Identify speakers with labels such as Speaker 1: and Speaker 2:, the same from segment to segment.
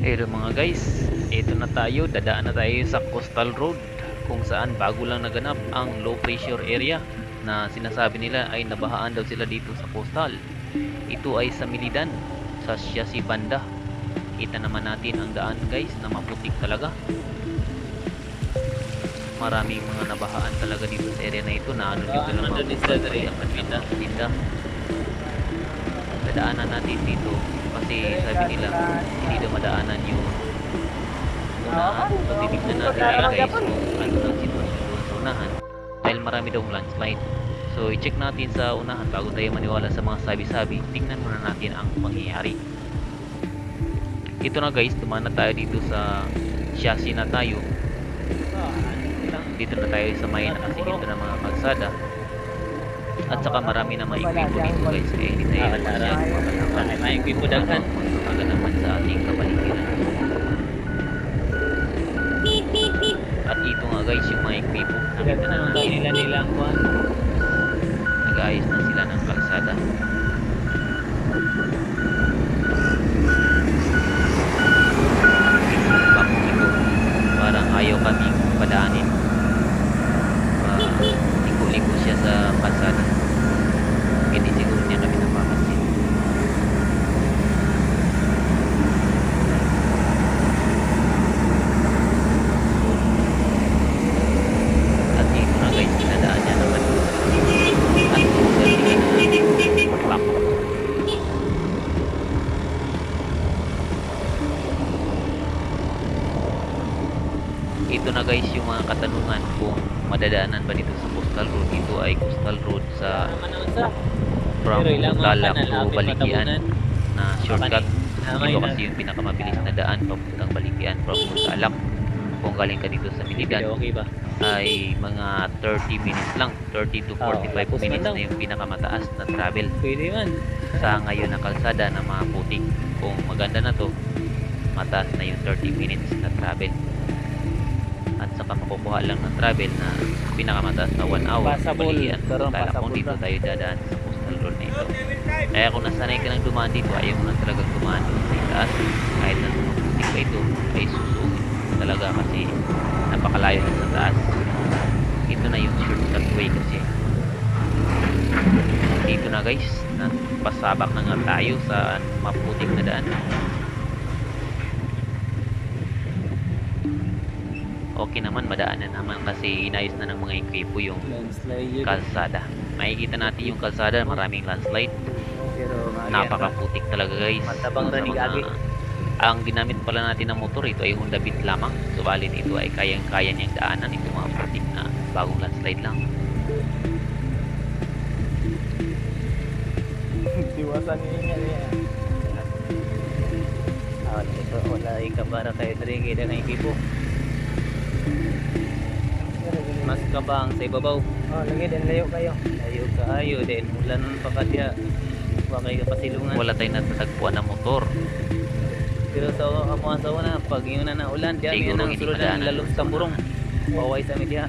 Speaker 1: Pero mga guys, ito na tayo, dadaan na tayo sa coastal road kung saan bago lang naganap ang low pressure area na sinasabi nila ay nabahaan daw sila dito sa coastal. Ito ay sa Milidan, sa Siasi Banda. Kita naman natin ang daan guys na maputik talaga. Maraming mga nabahaan talaga dito sa area na ito na ano dito lang mga tinda. Dadaanan natin dito kasi sabi nila hindi daw madaanan yung unahan. So titignan natin guys kung ano ang sitwasyon doon sa unahan dahil marami daw landslide. So i-check natin sa unahan bago tayo maniwala sa mga sabi-sabi. Tingnan muna natin ang pangyayari. Ito na guys, dumaan na tayo dito sa Siasi na tayo. Dito na tayo sa may nakasikip na mga kalsada. At saka marami na maikwipo dito guys, kaya hindi tayo masyadong
Speaker 2: maikwipo daghan
Speaker 1: maganaman sa ating kapaligiran. At ito nga guys yung maikwipo, nakita na natin
Speaker 2: nila ang kuhan.
Speaker 1: Nag-aayos na sila ng kalsada. Bakit ito parang ayaw kaming padaanin. Liko-liko siya sa kalsada. Hindi siguro niya kami napapansin. At dito na guys, pinadaan niya naman. At sige, bako. Ito na guys yung mga katanungan kung madadaanan ba dito sa coastal road. Ito ay coastal road sa from Lala to Balikian na shortcut. Ito kasi yung pinakamabilis na daan papuntang Balikian from Alak. Kung galing ka dito sa Milidan ay mga 30 minutes lang, 30 to 45 minutes na yung pinakamataas na travel.
Speaker 2: Pwede man.
Speaker 1: Sa ngayon na kalsada na mga putik. Kung maganda na to, mataas na yung 30 minutes na travel. At saka makukuha lang ng travel na pinakamataas na 1 hour. Balikian, kung dito tayo dadaan sa coastal road na ito. Kaya kung nasanay ka ng dumaan dito, ayaw mo na talagang dumaan doon sa itaas. Kahit na putik pa ito, ay susugin talaga kasi napakalayo na sa taas. Ito na yung shortcut way kasi. Dito na guys, pasabak na nga tayo sa maputik na daan. Okay naman, madaanan naman kasi inayos na ng mga ekwipo yung kalsada. Makikita natin yung kalsada, maraming landslide. Napakaputik talaga guys. Ang ginamit pala natin ng motor, ito ay Honda Beat lamang. Subalit ito ay kayang-kaya niyang daanan. Ito mga putik na bagong landslide lang.
Speaker 2: Diwasan niya niya. Ito wala ikabara kayo taringi na ng equipo. Mas kabang sa ibabaw.
Speaker 3: Lagi din layo kayo.
Speaker 2: Layo kayo din. Ulan pa ka diya. Huwag kayo kapasilungan.
Speaker 1: Wala tayong natatagpuan ng motor.
Speaker 2: Pero sa mga sawa na, pag yun na ulan, diya yun ang sulod ng lalong sa burong. Paway sa media.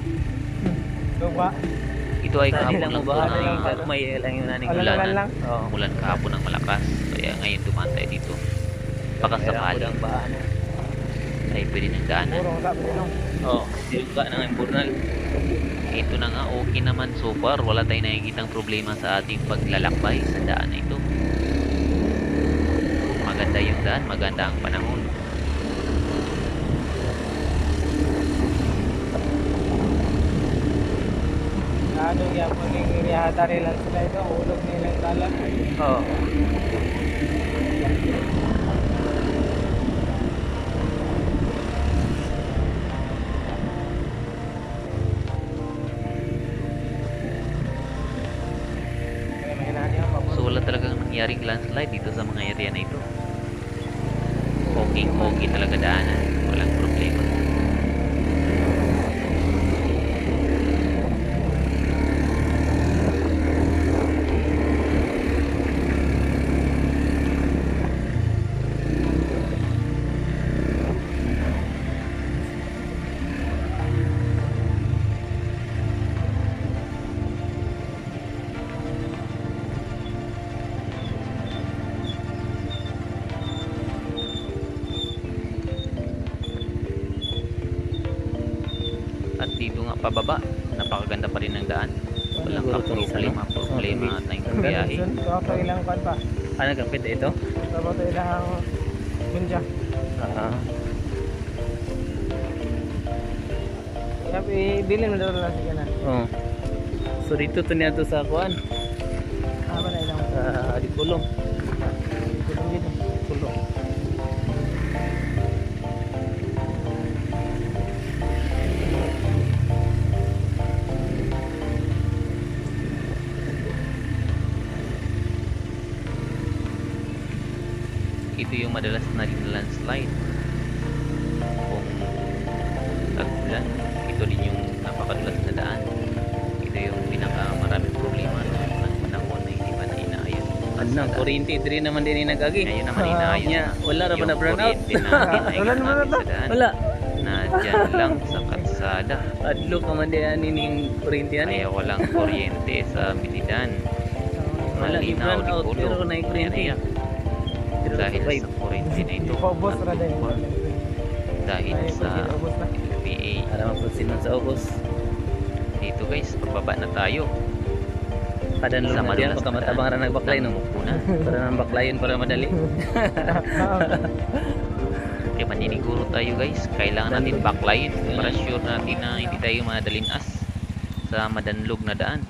Speaker 1: Ito ay kahapon lang ito na
Speaker 2: may lang yun na
Speaker 1: ulanan. Ulan kahapon ng malakas. Kaya ngayon dumaan tayo dito. Baka sakali ay pwede ng daanan.
Speaker 2: Siruga na ng burnal.
Speaker 1: Ito na nga, okay naman so far. Wala tayong nakikitang problema sa ating paglalakbay sa daan na ito. Maganda yung daan, maganda ang panahon.
Speaker 3: Ano yan, maging irihata nila sila ito, ulog nilang talan.
Speaker 2: Oo.
Speaker 1: So wala talagang nangyaring landslide dito sa mga area na ito. Okay talaga daanan. Walang problema. dito nga pababa, napakaganda pa rin ng daan. Walang
Speaker 2: Siguro itong isa, no?
Speaker 1: problema
Speaker 2: Oh,
Speaker 1: tayong biyahe.
Speaker 3: Kaya pa ilang kwan pa.
Speaker 2: Ano kapit ito?
Speaker 3: Kaya pa ilang bunja.
Speaker 2: Ah,
Speaker 3: Kaya bilin mo daw lang siya na.
Speaker 2: oh. So dito to niya to sa kuan,
Speaker 3: Haba na ilang
Speaker 2: sa Dipulong.
Speaker 3: kulong dito.
Speaker 2: Dipulong.
Speaker 1: Ito yung madalas na landslide. Kung tag-ulan, ito din yung napakadulas na daan. Ito yung pinakamaraming problema ng panahon na hindi pa na inaayos.
Speaker 2: Ano na, kuryente diri naman din nagagi.
Speaker 1: Ngayon naman inaayos.
Speaker 2: Nya, wala ra ba
Speaker 1: Yung
Speaker 2: na burn out?
Speaker 1: kuryente natin ay
Speaker 3: Wala naman
Speaker 1: natin
Speaker 3: na
Speaker 1: sa daan.
Speaker 2: Wala.
Speaker 1: Na dyan lang sa kalsada.
Speaker 2: Adlo ka man diyan ning kuryente ani.
Speaker 1: Kaya walang kuryente sa Bilidan.
Speaker 2: Wala ni
Speaker 1: Malinaw,
Speaker 2: burn out
Speaker 1: di
Speaker 2: pero
Speaker 1: ulo.
Speaker 2: na kuryente.
Speaker 1: Yan,
Speaker 2: Pero
Speaker 1: dahil
Speaker 2: survive.
Speaker 1: sa kuryente na ito.
Speaker 3: Paubos ra din.
Speaker 1: Dahil sa
Speaker 3: Ubos na.
Speaker 1: LPA.
Speaker 2: Para mapusinon sa ubos.
Speaker 1: Dito guys, pababa na tayo.
Speaker 2: Kadan
Speaker 1: Sa
Speaker 2: lang na diyan
Speaker 1: madulas
Speaker 2: baka
Speaker 1: na
Speaker 2: matabang ra nagbaklay no.
Speaker 1: Una.
Speaker 2: Para nang baklayin para madali.
Speaker 1: Kaya maniniguro tayo guys. Kailangan natin backlines para sure natin na hindi tayo madalinas sa madanlog na daan.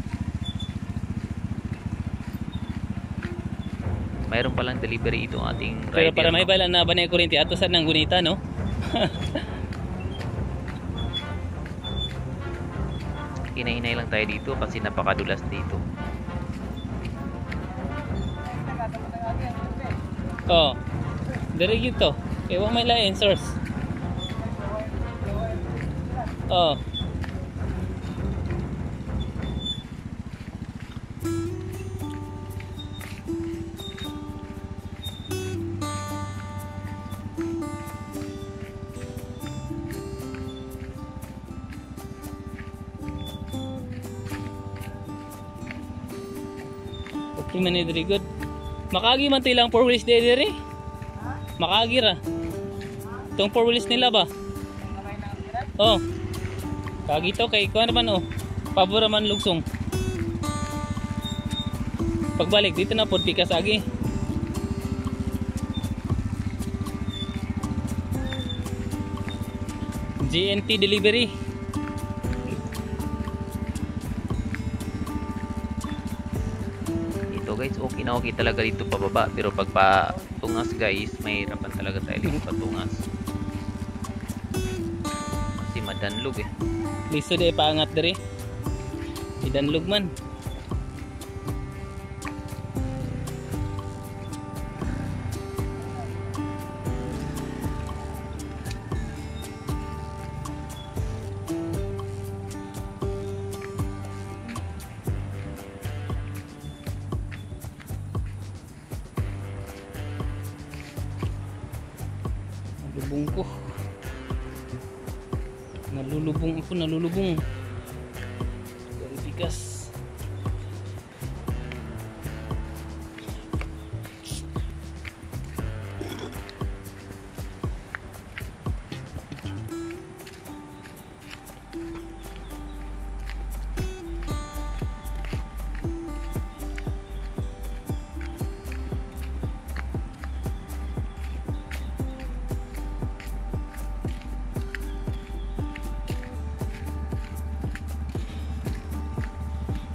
Speaker 1: Mayroon palang delivery ito ating rider.
Speaker 2: Pero para
Speaker 1: no?
Speaker 2: may bala na ba na kuryente ato sad nang gunita no.
Speaker 1: Hinahinay lang tayo dito kasi napakadulas dito.
Speaker 2: Oh. Diri gito. Kay wa may lain source. Oh. Okay man ni diri good. Makagi man tilang 4 wheels diri. Makagi ra. Tong 4 wheels nila ba? Oh. Kagi to kay kuan naman oh. Pabor man lugsong. Pagbalik dito na pod pikas agi. GNT delivery.
Speaker 1: Ito guys, okay na okay talaga dito pababa. Pero pag patungas guys, mahirapan talaga tayo dito patungas. Kasi madanlog eh.
Speaker 2: Listo di paangat diri. Idanlog man. Nalulubong ko. Nalulubong ako, nalulubong. Dari bigas.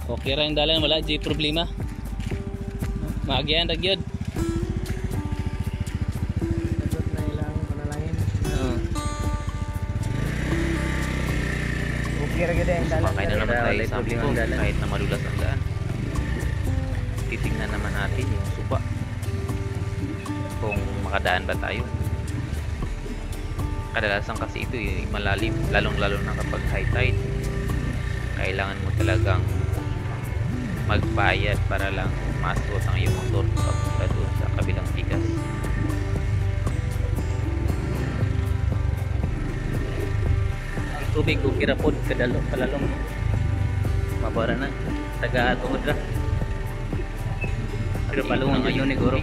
Speaker 2: Okay ra yung dalan, wala di problema. Maagyan ra gyud.
Speaker 3: Dapat na ilang panalangin.
Speaker 2: Oo.
Speaker 3: Okay ra gid ang dalan.
Speaker 1: Sumakay na naman
Speaker 2: Wala,
Speaker 1: tayo
Speaker 2: wala
Speaker 1: sa
Speaker 2: problema
Speaker 1: Ampo
Speaker 2: ang dalan.
Speaker 1: kahit na madulas ang daan. Titingnan naman natin yung supa. Kung makadaan ba tayo. Kadalasan kasi ito yung malalim, lalong-lalo na kapag high tide. Kailangan mo talagang magbayad para lang masot ang iyong motor papunta doon sa kabilang tigas.
Speaker 2: Ang tubig ko kirapod kadalo palalong. Mabara na. Taga tuod ra. Pero palungan
Speaker 1: Ito na
Speaker 2: yun ni Goro.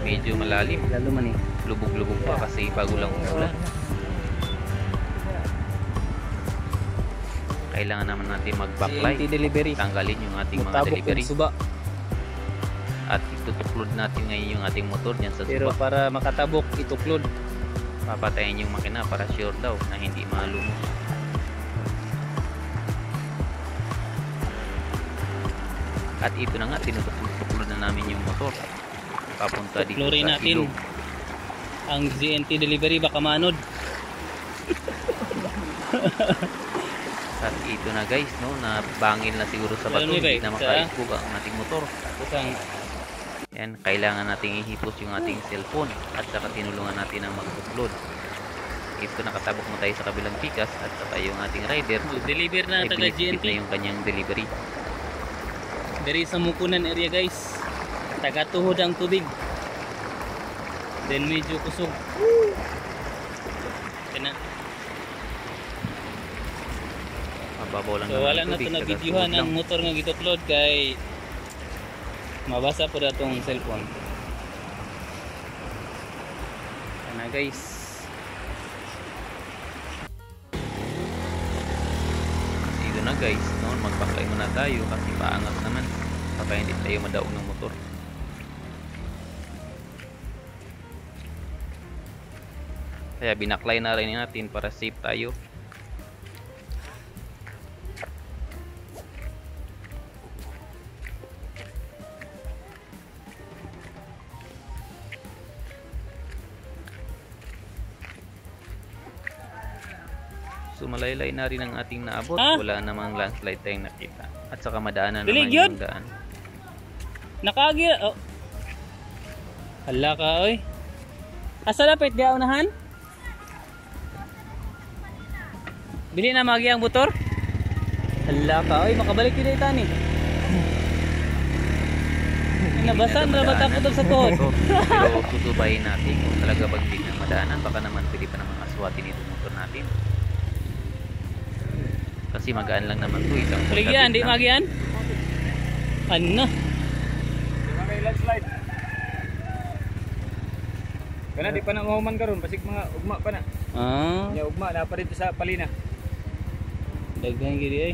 Speaker 1: medyo malalim,
Speaker 2: Lalo man eh.
Speaker 1: lubog-lubog pa kasi bago lang umulan. kailangan naman natin mag-backlight,
Speaker 2: CNT delivery.
Speaker 1: tanggalin yung ating mga
Speaker 2: Mutabok
Speaker 1: delivery
Speaker 2: yung suba.
Speaker 1: at itutuklod natin ngayon yung ating motor dyan sa
Speaker 2: Pero
Speaker 1: suba.
Speaker 2: para makatabok, ituklod.
Speaker 1: Papatayin yung makina para sure daw na hindi malumos. At ito na nga, tinutuklod na namin yung motor papunta dito
Speaker 2: Tuklorin
Speaker 1: sa
Speaker 2: natin
Speaker 1: ilog.
Speaker 2: ang CNT delivery, baka manod.
Speaker 1: At ito na guys, no, na bangil na siguro sa bato,
Speaker 2: Alam niyo ba,
Speaker 1: hindi na
Speaker 2: sa-
Speaker 1: makaisbog ang ating motor.
Speaker 2: Tapos ang
Speaker 1: Yan, kailangan nating ihipos yung ating cellphone at saka tinulungan natin ang mag-upload. Ito, nakatabok mo tayo sa kabilang pikas at saka yung ating rider
Speaker 2: deliver na
Speaker 1: ay
Speaker 2: taga
Speaker 1: binitbit
Speaker 2: GNT.
Speaker 1: na yung kanyang delivery.
Speaker 2: Dari sa Mukunan area guys. Taga tuhod ang tubig. Then medyo kusog. Kana.
Speaker 1: Mababaw lang
Speaker 2: So
Speaker 1: naman
Speaker 2: wala
Speaker 1: ang
Speaker 2: na
Speaker 1: tubig,
Speaker 2: to na
Speaker 1: taga
Speaker 2: videohan
Speaker 1: tuhod lang.
Speaker 2: ang motor nga gituklod kay mabasa po datong cellphone. Kana guys.
Speaker 1: Dito na guys, no, magpaklay muna tayo kasi paangat naman baka hindi tayo madaog ng motor. Kaya binaklay na rin natin para safe tayo. So malaylay na rin ang ating naabot.
Speaker 2: Ah?
Speaker 1: Wala namang landslide tayong nakita. At saka madaanan
Speaker 2: Dilig
Speaker 1: naman
Speaker 2: yun?
Speaker 1: yung daan.
Speaker 2: Nakagi oh. Hala ka oy. Asa lapit di unahan? Bili na magi ang motor? Hala ka oy, makabalik yun ita ni. Nabasan na ba ako sa tuhod?
Speaker 1: Pero susubayin natin kung talaga bang biglang madaanan. Baka naman pwede pa namang aswatin itong motor natin. Kasi magaan lang naman to, isang
Speaker 2: Kuligyan, di
Speaker 1: lang.
Speaker 2: magian? Ano?
Speaker 3: Di ba may landslide? Kana di pa na mahuman karon, basig mga ugma pa na.
Speaker 2: Ah,
Speaker 3: Nya ugma na pa dito sa Palina.
Speaker 2: daghan gidi ay.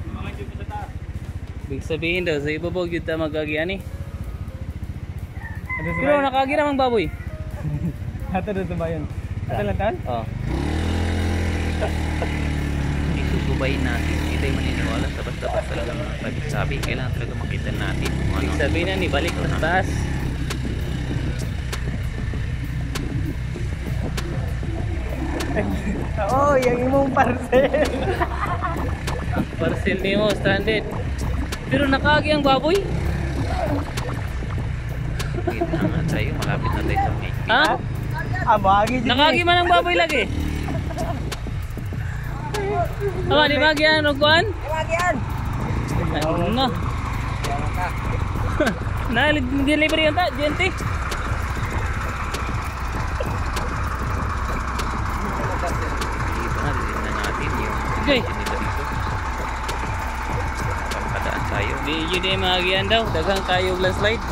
Speaker 3: Mga dito sa taas.
Speaker 2: Big sabihin daw, sa ibabaw gyud ta magagian eh.
Speaker 3: Ano sa
Speaker 2: Pero nakagi namang baboy.
Speaker 3: Ato dito ba yun? Ato lang tan?
Speaker 2: Oh.
Speaker 1: Isusubayin natin. Hindi tayo maniniwala sa basta-basta lang ang pagsabi. Kailangan talaga makita natin kung ano.
Speaker 2: Big sabihin na ni balik sa taas.
Speaker 3: Oo, yung imong parcel.
Speaker 2: Parcel nimo stranded. Pero nakagi ang baboy.
Speaker 1: Kita na nga tayo. Malapit na tayo sa may.
Speaker 2: Ha?
Speaker 3: Bagi
Speaker 2: Nakagi man ang baboy lagi. Awa, di magian og kuan?
Speaker 3: Magian.
Speaker 2: Ano? Na delivery yun ta, GNT.
Speaker 1: Dito na, titignan natin yung
Speaker 2: Okay.
Speaker 1: nila dito. Pagkadaan tayo.
Speaker 2: Di yun ay magian daw, daghang kayo og landslide.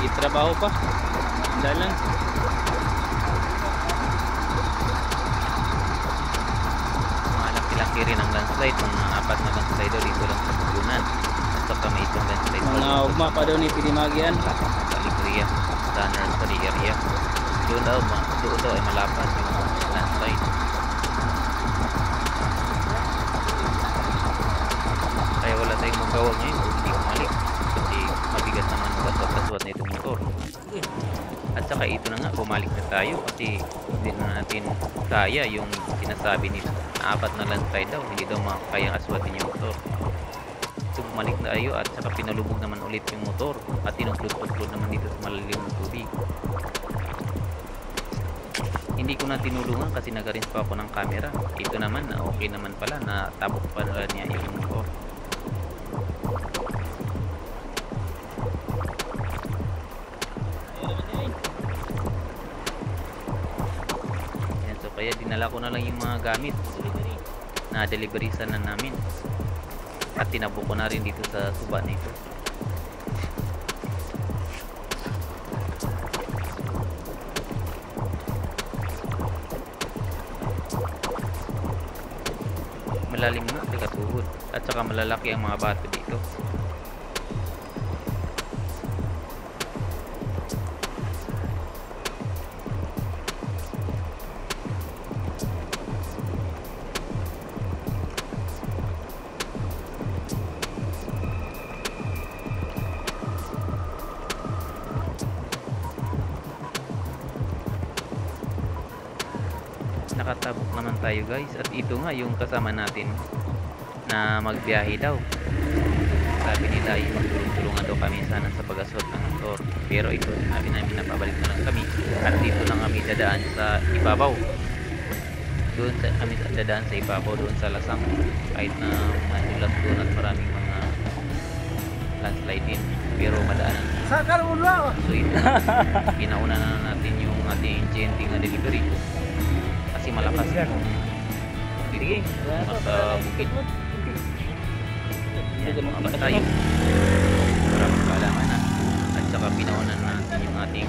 Speaker 2: Itrabaho pa. Dalan.
Speaker 1: Malaki-laki rin ang landslide. Mga apat na landslide daw dito lang sa Mugunan. At saka may isang landslide
Speaker 2: Mga ugma pa daw ni pili magian.
Speaker 1: sa Ligria, sa nursery area. Doon daw ay malapat yung landslide. Kaya wala tayong magawa ngayon kung hindi umalik. Kasi mabigat naman ang kaswat na itong motor. At saka ito na nga, bumalik na tayo kasi hindi na natin kaya yung sinasabi nila na apat na landslide daw, hindi daw makakayang aswatin yung motor. So bumalik na tayo at saka pinalubog naman ulit yung motor at tinuklod-tuklod naman dito sa malalim ng tubig. Hindi ko na tinulungan kasi nag-arrange pa ako ng camera. Ito naman na okay naman pala, na tabok pa na niya yung motor. Yan, so kaya dinala ko na lang yung mga gamit na delivery sana namin. At tinabok ko na rin dito sa suba nito. malalim na sa katuhod at saka malalaki ang mga bato dito. Nakatabok naman tayo guys, at ito nga yung kasama natin na magbiyahe daw. Sabi nila yung magtulong-tulungan daw kami sana sa pag-asot ng motor, pero ito sabi namin na pabalik na lang kami at dito lang kami dadaan sa ibabaw. Doon sa kami dadaan sa ibabaw, doon sa Lasang, kahit na manulat doon at maraming mga landslide din, pero madaanan. So ito, ginauna na natin yung ating GNT na delivery kasi malakas yung dito sa bukid. Yan, mga bantay para magkaalaman na, at saka pinaunan natin yung ating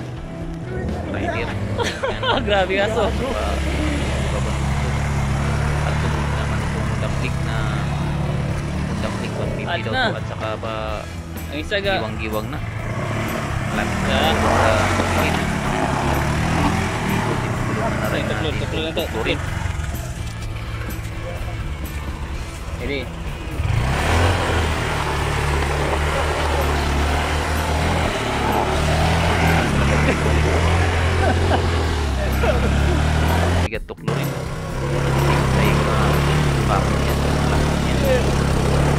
Speaker 1: rider. Yan,
Speaker 2: Grabe aso.
Speaker 1: at sumunod naman itong daplik 150 daw to, at saka pa
Speaker 2: Ang isa ga.
Speaker 1: giwang-giwang na malapit na
Speaker 2: Yeah.
Speaker 1: sa bukid.
Speaker 2: Ay, tuklod na to.
Speaker 1: Turin.
Speaker 2: Jadi.
Speaker 1: Bigat tuklurin. Tayo bakit yan sa malapit yan.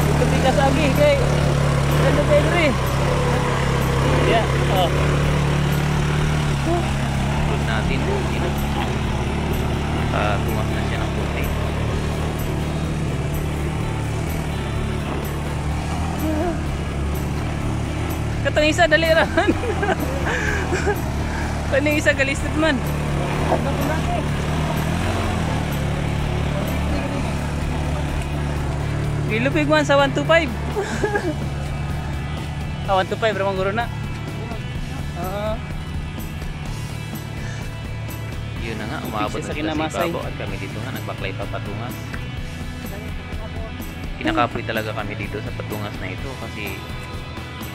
Speaker 2: Ito bigas lagi kay. Ano Henry? Ya, oh.
Speaker 1: Tuklod natin. Tumas na siya ng puti.
Speaker 2: Katong isa dali ra man. Kaning isa galisted man. Gilupig man sa 125. 125 ramang guro na.
Speaker 1: Yun na nga, umabot na
Speaker 2: Sa
Speaker 1: sila sa
Speaker 2: Kinamasay.
Speaker 1: ibabaw at kami dito nga nagbaklay pa patungas. Kinakapoy talaga kami dito sa patungas na ito kasi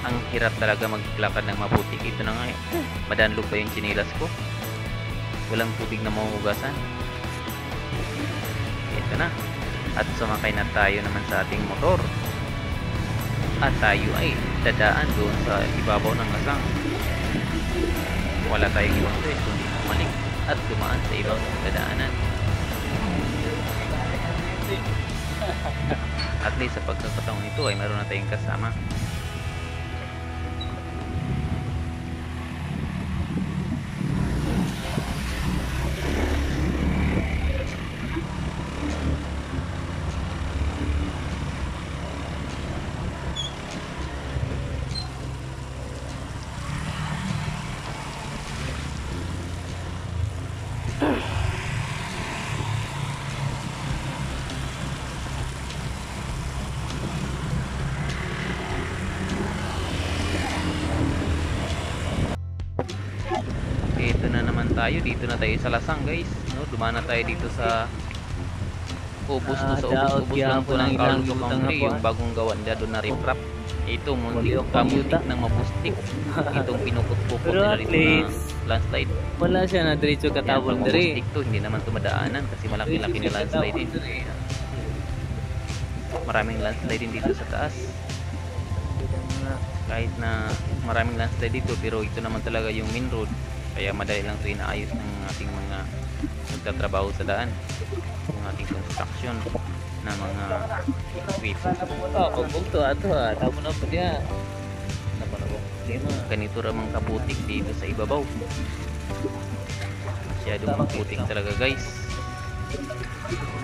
Speaker 1: ang hirap talaga maglakad ng mabuti. Ito na nga, madanlog pa yung chinilas ko. Walang tubig na mahuhugasan. Ito na. At sumakay na tayo naman sa ating motor. At tayo ay dadaan doon sa ibabaw ng Lasang. Wala tayong ibang choice kundi bumalik at dumaan sa ibang dadaanan. At least sa pagkakataon ito ay meron na tayong kasama. Ito na naman tayo, dito na tayo sa Lasang guys, no? Dumaan na tayo dito sa ubos to, sa ubos lang to ng Carlo Country, yung bagong gawa nila doon na riprap. Ito muntik ng mapustik. Itong pinukot-pukot
Speaker 2: Pero
Speaker 1: nila
Speaker 2: at
Speaker 1: dito na
Speaker 2: least,
Speaker 1: landslide.
Speaker 2: wala siya na diretso
Speaker 1: Yan,
Speaker 2: katabon
Speaker 1: pag
Speaker 2: diri.
Speaker 1: mapustik to, hindi naman tumadaanan kasi malaki-laki na landslide din. Maraming landslide din dito sa taas. Kahit na maraming landslide dito, pero ito naman talaga yung main road. Kaya madali lang ito inaayos ng ating mga nagtatrabaho sa daan, yung ating construction na mga equipment.
Speaker 2: Pagbugto ato tabo na po diya.
Speaker 1: Ganito ramang kaputik dito sa ibabaw. Masyadong maputik talaga guys.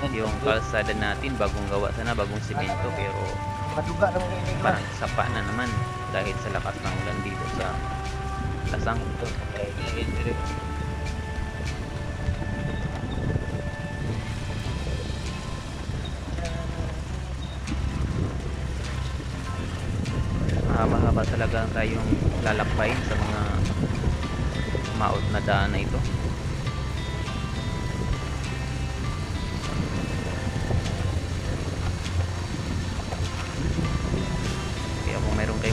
Speaker 1: Yung kalsada natin bagong gawa sana, bagong simento, pero parang sapa na naman dahil sa lakas ng ulan dito sa Lasang. Mahaba-haba talaga tayong lalakbayin sa mga maot na daan na ito.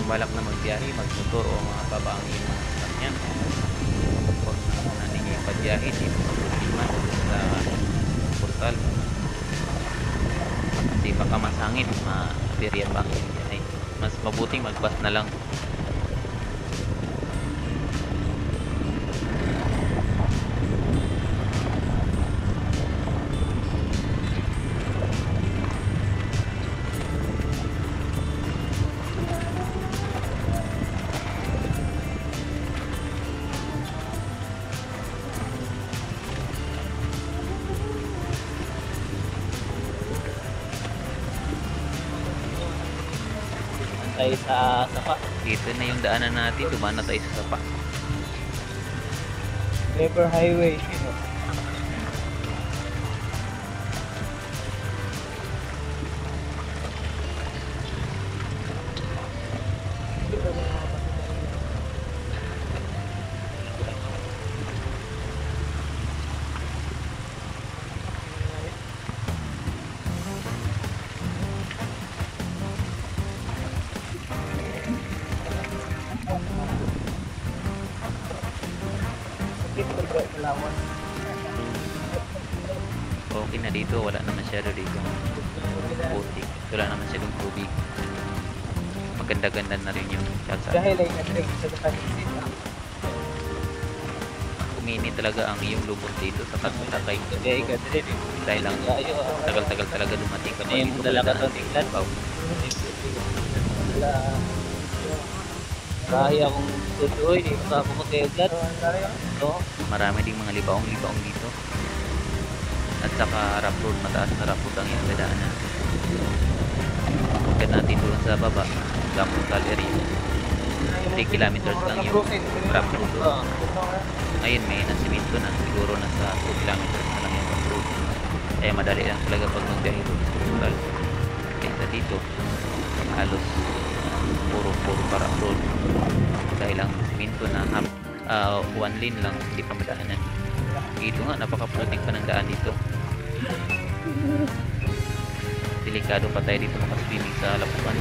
Speaker 1: balak na magbiyahe, magmotor o mga babaang yung mga sasakyan, huwag na muna ninyo ipagbiyahe dito sa Bukidnon sa portal. Kasi baka masangit, ma-aberya pa ang biyahe. Mas mabuting mag-bus na lang.
Speaker 2: Tayo sa sapa.
Speaker 1: Dito na yung daanan natin, dumaan na tayo sa Sapa.
Speaker 3: River Highway.
Speaker 1: Okay na dito, wala na masyado dito putik, wala na masyadong tubig. Maganda-ganda na rin yung kalsada.
Speaker 3: Dahil ay nag-drink sa Kapansin.
Speaker 1: Umini talaga ang iyong lubot dito sa Tagaytay
Speaker 2: Kaya ikat rin.
Speaker 1: dahil lang
Speaker 2: Ayo.
Speaker 1: tagal-tagal talaga dumating
Speaker 2: Ano yung dala ka sa tinglan? Kahit akong tuloy, di ko mo kayo glad. No?
Speaker 1: Marami ding mga libaong-libaong dito. At saka rough road, mataas na rough road ang iyong dadaanan. Pagkat natin doon sa baba, Gamutal area. 3 kilometers lang yung rough road doon. Ngayon may nasiminto na, siguro nasa 2 kilometers na lang yung rough road. Kaya madali lang talaga pag magbiyahe doon sa Gamutal. Kaya dito, halos puro pa rough road. Dahil ang siminto na one lane lang, hindi pa madaanan. Dito nga, napaka-protect pa ng daan dito. Delikado pa tayo dito makaswimming sa Lapuan.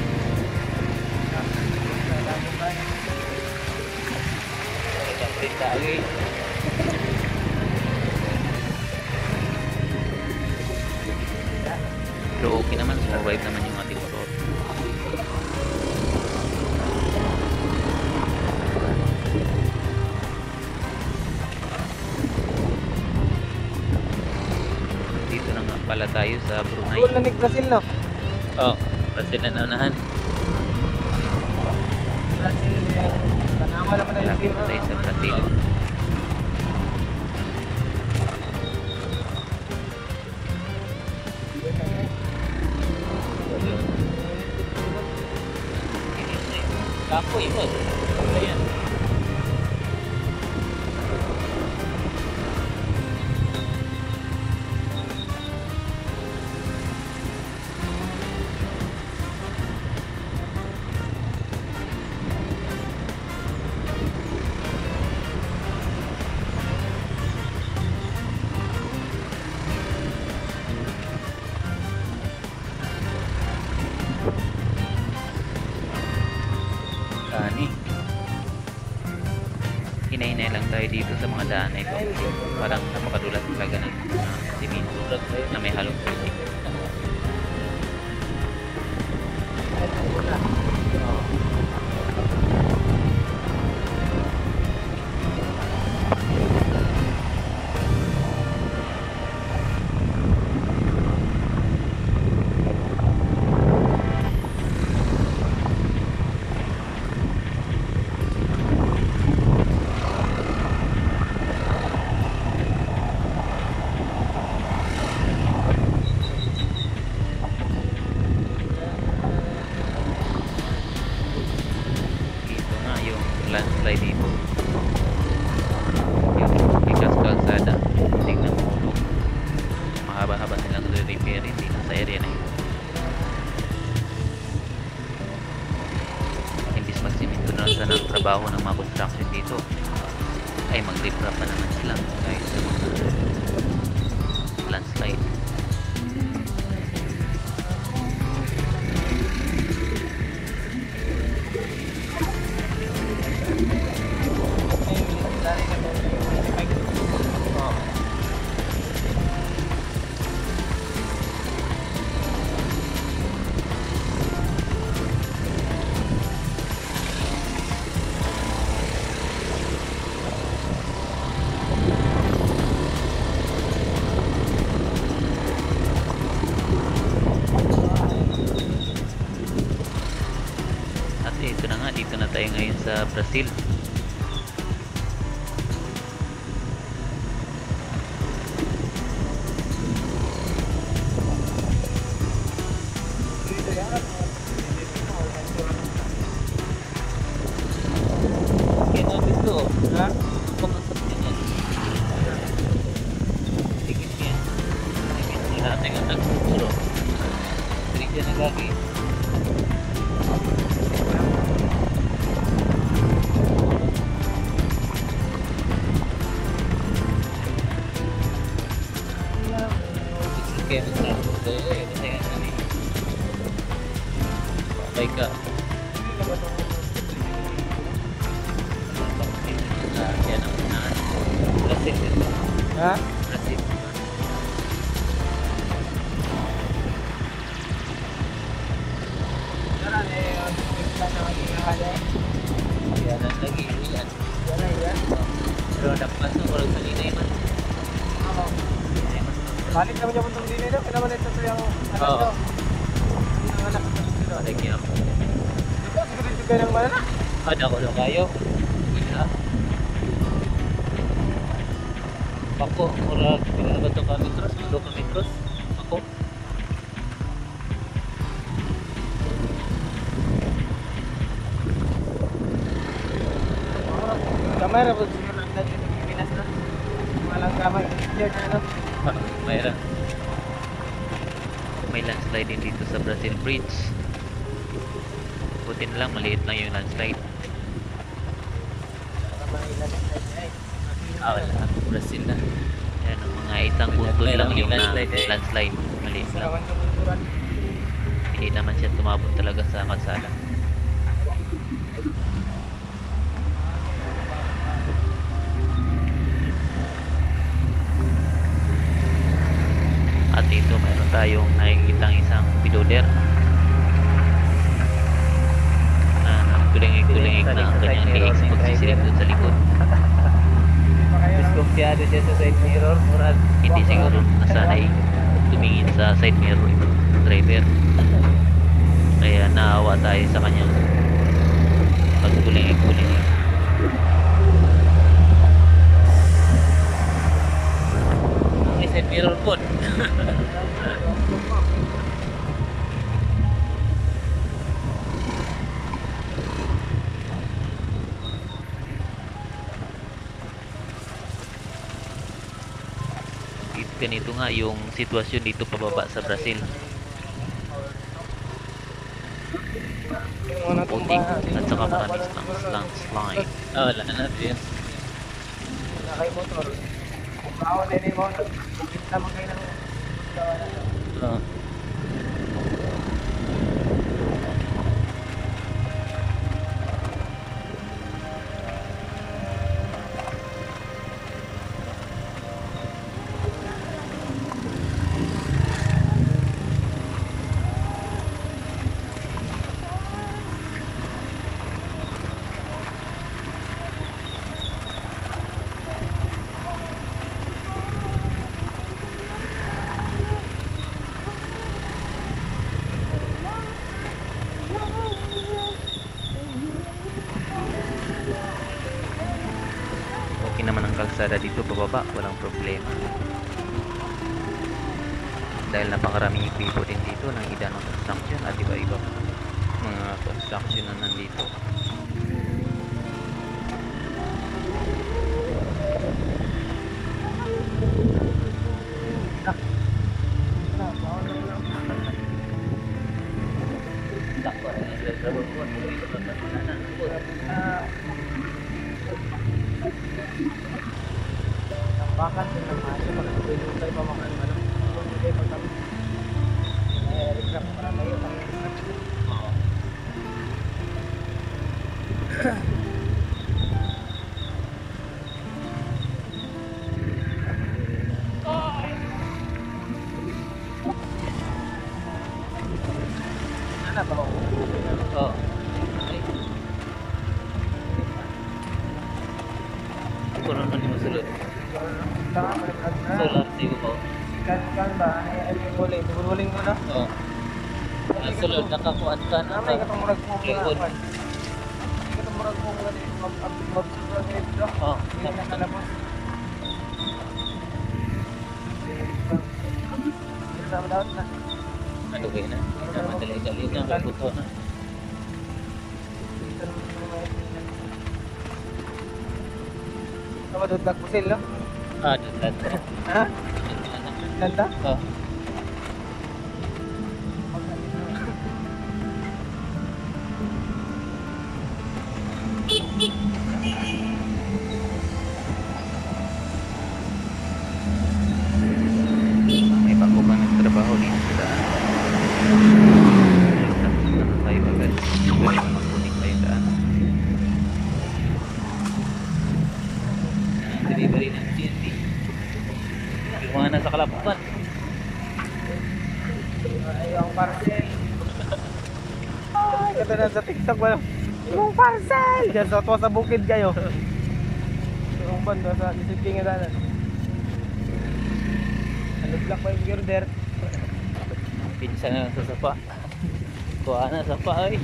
Speaker 1: Pero okay naman, survive naman yung ating motor. Dito na nga pala tayo sa Brunei.
Speaker 3: Goal na ni Brazil, no?
Speaker 2: Oh, kasi na naunahan.
Speaker 3: Brazil, panama lang pa tayo
Speaker 1: Malapit na tayo sa Brazil.
Speaker 2: Kapo yun. Ayan.
Speaker 1: Kani. Hinay-hinay lang tayo dito sa mga daan na ito. Parang napakadulas talaga ng siminto na may halong tubig. Dito nga yung landslide dito. Yung bigas kalsada, tingnan mo ulog. Mahaba-haba silang re-repair dito sa area na yun. Imbis magsiminto na lang sana ang trabaho ng mga construction dito, ay mag-repra pa naman sila dahil sa mga landslide.
Speaker 3: Yung military na doon yung 25.
Speaker 2: Oo. At ito na nga, dito na tayo ngayon sa Brazil.
Speaker 3: Dito yan.
Speaker 2: Kaya dito,
Speaker 3: Ha?
Speaker 2: pumasok din yan. Tigit yan. Tigit nila natin ang nagpupuro. Tigit yan na lagi. Kaya nagsasabi ko, kasi ano eh. Patay ka. Yan ang unahan. Brazil din.
Speaker 3: Ha?
Speaker 2: Brazil.
Speaker 3: Yan eh. Bigla na magiging eh.
Speaker 2: Yan ang lagi. Yan.
Speaker 3: Yan na yan.
Speaker 2: Pero nagpas ng kurang salinay man.
Speaker 3: Oo. Balik naman yung puntong dito. Pinaman ito yung anak
Speaker 2: Oo.
Speaker 3: ko. Yung anak ko dito.
Speaker 2: Patay niya ako.
Speaker 3: Dito, siguro kayo ng malala.
Speaker 2: Ada ko lang kayo. Wala. Ako, murag, pila ba ito kilometros? 2 kilometros? Ako.
Speaker 3: Kamay ra po siguro ang dati ng Pilipinas na. Walang kamay. Yan na ano.
Speaker 2: Mayroon. May landslide din dito sa Brazil Bridge. Buti na lang, maliit lang yung landslide.
Speaker 3: Kamay lang sa ay.
Speaker 2: Wala. Brazil na. Yan, ang mga isang punto lang yung landslide. Maliit lang.
Speaker 3: Sarawan ng kulturan.
Speaker 2: Hindi naman siya tumabot talaga sa kalsada. At dito mayroon tayong nakikitang isang pidoder na nagtulingig-tulingig na ang kanyang liig sa pagsisilip doon sa likod.
Speaker 3: Hindi pa kayo.
Speaker 2: Diskumpiyado siya sa side mirror, murag. Hindi siguro nasanay tumingin sa side mirror yung driver. Kaya naawa tayo sa kanyang pagtulingig-tulingig. May side mirror po. Ganito nga yung sitwasyon dito pababa sa Brazil.
Speaker 3: Yung mga
Speaker 2: Putik
Speaker 3: natumba.
Speaker 2: at saka matamis landslide. Wala na natin.
Speaker 3: Nakay motor. Bawal din yung motor. Bigla mo kayo ng
Speaker 2: Oo. Okay naman ang kalsada dito pababa, walang problema. Dahil napakaraming equipo din dito ng Idano Construction at iba-iba mga construction na nandito.
Speaker 3: Bakit yung nagmasya magpapilong tayo pa mga ano. Hindi pag kami. Nai-recraft para tayo.
Speaker 2: kung ano ni masulod.
Speaker 3: Tama mo na.
Speaker 2: Solar, di ko pa.
Speaker 3: Kan ba? Ay buling mo na.
Speaker 2: Oo. Sulod, nakakuan ka na.
Speaker 3: May katong murag mo
Speaker 2: Plywood.
Speaker 3: muna. Katong murag mo muna mag-absorb dito.
Speaker 2: Oo.
Speaker 3: Hindi na kalabas. Sama dapat na.
Speaker 2: Ano ba yun na? Madali-dali na, kabuto na.
Speaker 3: Sama doon nagpusil, no?
Speaker 2: Ah, dad.
Speaker 3: Ha? Ganda?
Speaker 2: Oh.
Speaker 1: May bago pa nagtrabaho dito sa daan. Tapos na tayo agad. Pwede na magputik tayo daan.
Speaker 2: Delivery ng TNT. Yung mga nasa Kalapukan.
Speaker 3: Ay, ang parcel. Ay, ganda na sa TikTok ba? Yung parcel! Diyan sa tuwa sa bukid kayo. Yung bando sa disipling nga dalan. Ano black pa yung girder?
Speaker 2: Pinsa na lang sa sapa. Kuha na sapa ay.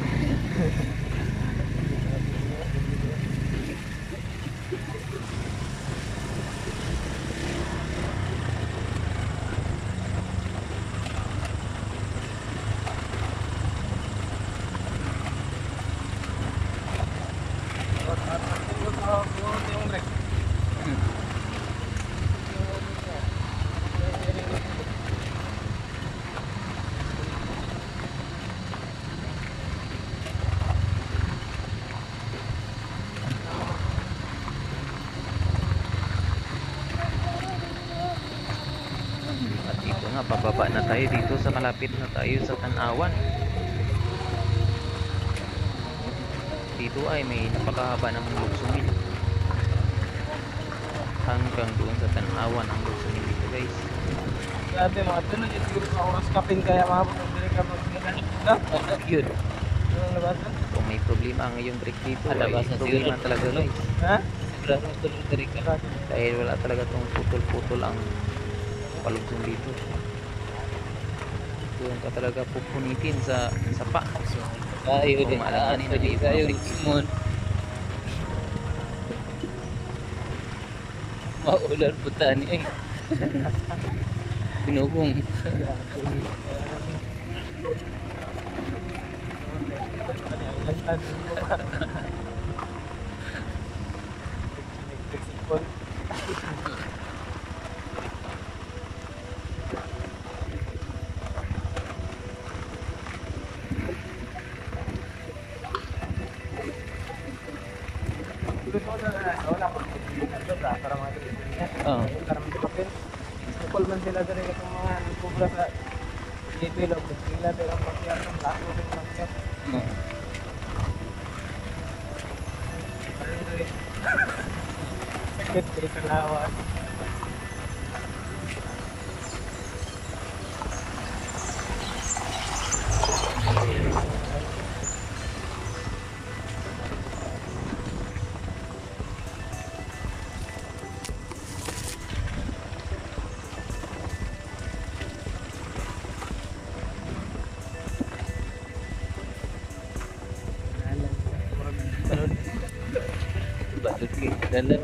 Speaker 1: At ito nga, bababa na tayo dito sa malapit na tayo sa Tanawan. Dito ay may napakahaba ng luksumil. Hanggang doon sa Tanawan ang luksumil dito guys.
Speaker 3: Grabe mga tuloy, siguro sa oras kapin kaya mabot ang dili ka mag-ganit.
Speaker 2: Yun.
Speaker 3: Anong labasan?
Speaker 1: Kung may problema ang iyong brake dito ay
Speaker 2: Alabas na
Speaker 1: problema
Speaker 2: siguro.
Speaker 1: talaga guys.
Speaker 3: Ha?
Speaker 2: Sigurado tuloy dari ka.
Speaker 1: Dahil wala talaga tong putol-putol ang palugsong dito. Doon ka talaga pupunitin sa sapa.
Speaker 2: Tayo din.
Speaker 1: Kung maalala nila dito.
Speaker 2: Tayo rin simon. Maulan po tani eh. Binubong. Oo.
Speaker 3: Kupal man sila dari katong mga nagkubra sa dito lang sila pero ang pakyat ng lahat ng pakyat. Sakit kay sa lawas.
Speaker 2: Balot kayo. Dalan.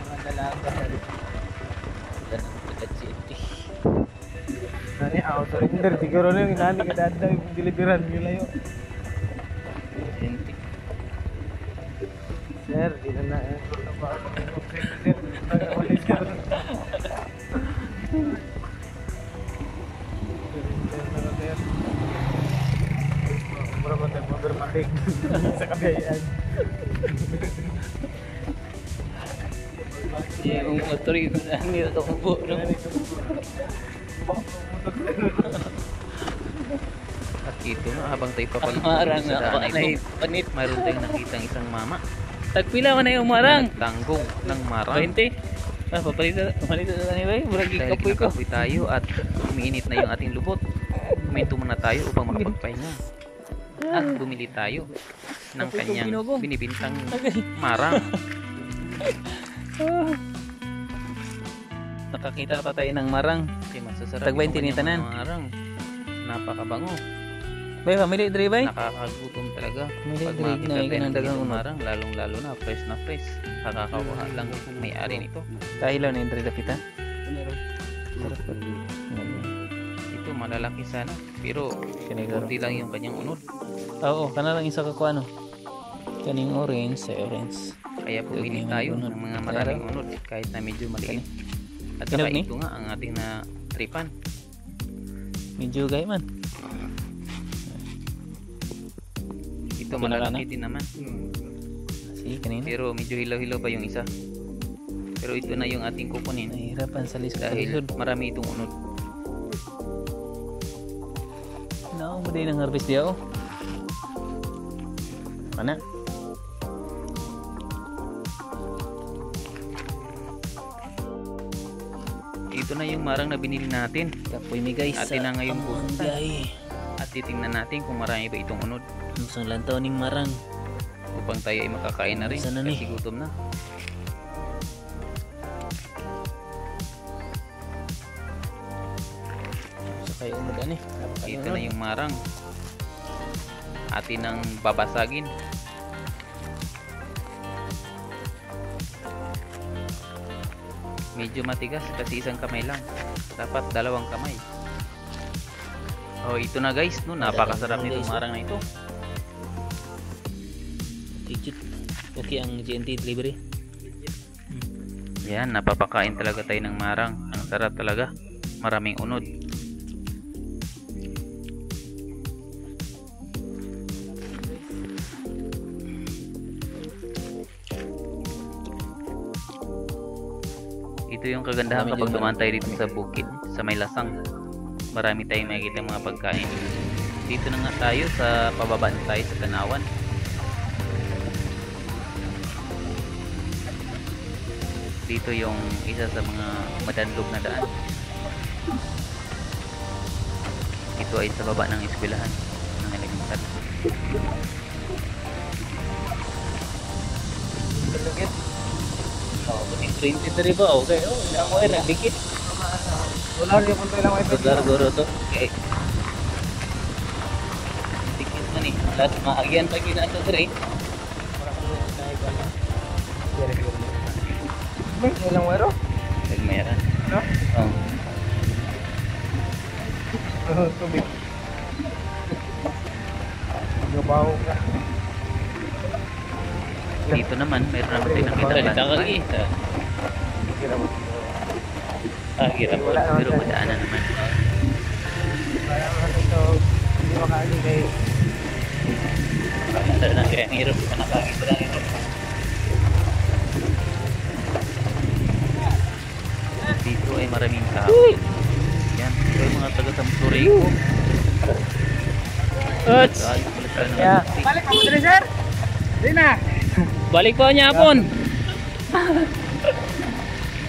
Speaker 3: Mga dalaga sa
Speaker 2: Dalan ng taga-city.
Speaker 3: nani surrender siguro na yung nani kadadaw yung deliveran nila yun.
Speaker 2: City.
Speaker 3: Sir, di na sa kabayaan.
Speaker 2: Yung motor yun na nila tumubo.
Speaker 1: At ito nga, habang tayo papalugtong
Speaker 2: Amarang
Speaker 1: sa
Speaker 2: na
Speaker 1: daan
Speaker 2: na
Speaker 1: ito,
Speaker 2: panit.
Speaker 1: mayroon tayong nakitang isang mama.
Speaker 2: Tagpila man na yung marang.
Speaker 1: Tanggong ng marang.
Speaker 2: 20. Papalitan na ni Bay. Murag
Speaker 1: Dahil
Speaker 2: ikapoy ko.
Speaker 1: kinakapoy tayo at umiinit na yung ating lubot. Huminto muna tayo upang makapagpahinga. At bumili tayo ng
Speaker 2: Kapoy ko
Speaker 1: kanyang
Speaker 2: ginugong.
Speaker 1: binibintang
Speaker 2: Okay.
Speaker 1: marang.
Speaker 2: Nakakita pa tayo ng marang.
Speaker 1: Kasi masasarap
Speaker 2: Tagbayin
Speaker 1: yung kanyang
Speaker 2: tinitanan.
Speaker 1: mga marang. Napakabango.
Speaker 2: Bay, pamili diri bay.
Speaker 1: Nakakagutom talaga.
Speaker 2: May
Speaker 1: Pag
Speaker 2: drink
Speaker 1: makita
Speaker 2: na
Speaker 1: tayo
Speaker 2: ikan ng
Speaker 1: ng
Speaker 2: dagang
Speaker 1: ganitong
Speaker 2: unod.
Speaker 1: marang, lalong-lalo na fresh na fresh. Kakakawaha lang yung may-ari nito.
Speaker 2: Kahilaw na yung diri dapita.
Speaker 1: Ito malalaki sana, pero
Speaker 2: Kanigaro.
Speaker 1: kunti lang yung kanyang unod.
Speaker 2: Oo, kana lang isa ka kuano. Kaning orange sa orange.
Speaker 1: Kaya pumili
Speaker 2: Yung
Speaker 1: tayo
Speaker 2: unod.
Speaker 1: ng mga maraming unod kahit na medyo maliit. At
Speaker 2: Hinog
Speaker 1: saka
Speaker 2: ni?
Speaker 1: ito nga ang ating na tripan.
Speaker 2: Medyo gay man.
Speaker 1: Ito
Speaker 2: Pinaka
Speaker 1: malalaki
Speaker 2: na?
Speaker 1: din naman.
Speaker 2: Sige, kanina.
Speaker 1: Pero medyo hilaw-hilaw pa yung isa. Pero ito na yung ating kukunin
Speaker 2: Nahihirapan sa lisod.
Speaker 1: dahil marami itong unod.
Speaker 2: No, mo din ang harvest dia oh. Mana?
Speaker 1: Ito na yung marang na binili natin.
Speaker 2: Kapoy mi guys.
Speaker 1: Atin na ngayon po.
Speaker 2: Gay.
Speaker 1: At titingnan natin kung marami ba itong unod
Speaker 2: Isang lantaw ning marang.
Speaker 1: upang tayo ay makakain na rin
Speaker 2: Sana ni?
Speaker 1: kasi gutom na.
Speaker 2: Sa kayo umod ani.
Speaker 1: Ito na yung marang. Atin ang babasagin. Medyo matigas kasi isang kamay lang. Dapat dalawang kamay. Oh, ito na guys, no, napakasarap
Speaker 2: Dalawang
Speaker 1: nitong
Speaker 2: guys,
Speaker 1: marang na ito.
Speaker 2: Digit. Okay ang GNT delivery.
Speaker 1: Yan, napapakain talaga tayo ng marang. Ang sarap talaga. Maraming unod. Ito yung kagandahan kapag dumaan tayo dito sa bukid, sa may lasang. Marami tayong makikita mga pagkain. Dito na nga tayo sa pababa na tayo sa Tanawan. Dito yung isa sa mga madanlog na daan. Ito ay sa baba ng eskwelahan ng elemental.
Speaker 2: Oh, buting 23 ba? Okay. Oh, ina mo ay nagdikit.
Speaker 3: Wala rin punto lang wifi.
Speaker 2: Garo to. Okay. Dikit man ni. Lahat maagyan pag ina to dire.
Speaker 3: Ilang wero?
Speaker 1: Nagmeran.
Speaker 3: No?
Speaker 1: Oh.
Speaker 3: Tubig. Gabaw ka.
Speaker 1: Dito naman, mayroon naman tayo nakita
Speaker 2: Salita ka
Speaker 1: plan.
Speaker 2: lagi.
Speaker 3: Kira mo.
Speaker 2: Hirap.
Speaker 1: Pero madaanan naman.
Speaker 3: Kaya nga ito, hindi makaali kay
Speaker 2: Sa nang kaya hirap ka nakakita lang ito.
Speaker 1: Dito ay maraming kahoy. Yan, ito ay mga taga Sampurico.
Speaker 2: Ots!
Speaker 3: Yeah. Balik mo dito, sir. Di na.
Speaker 2: Balik pa niya hapon.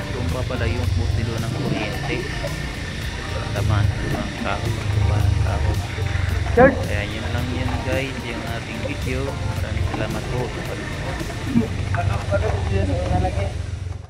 Speaker 1: Tumba pala yung putilo ng kuryente. Tamaan sa ang kahoy, tumba ng kahoy.
Speaker 3: Sir.
Speaker 1: Kaya yun lang yun guys, yung ating video. Maraming salamat po sa panonood.
Speaker 3: Ano dito sa nalagay?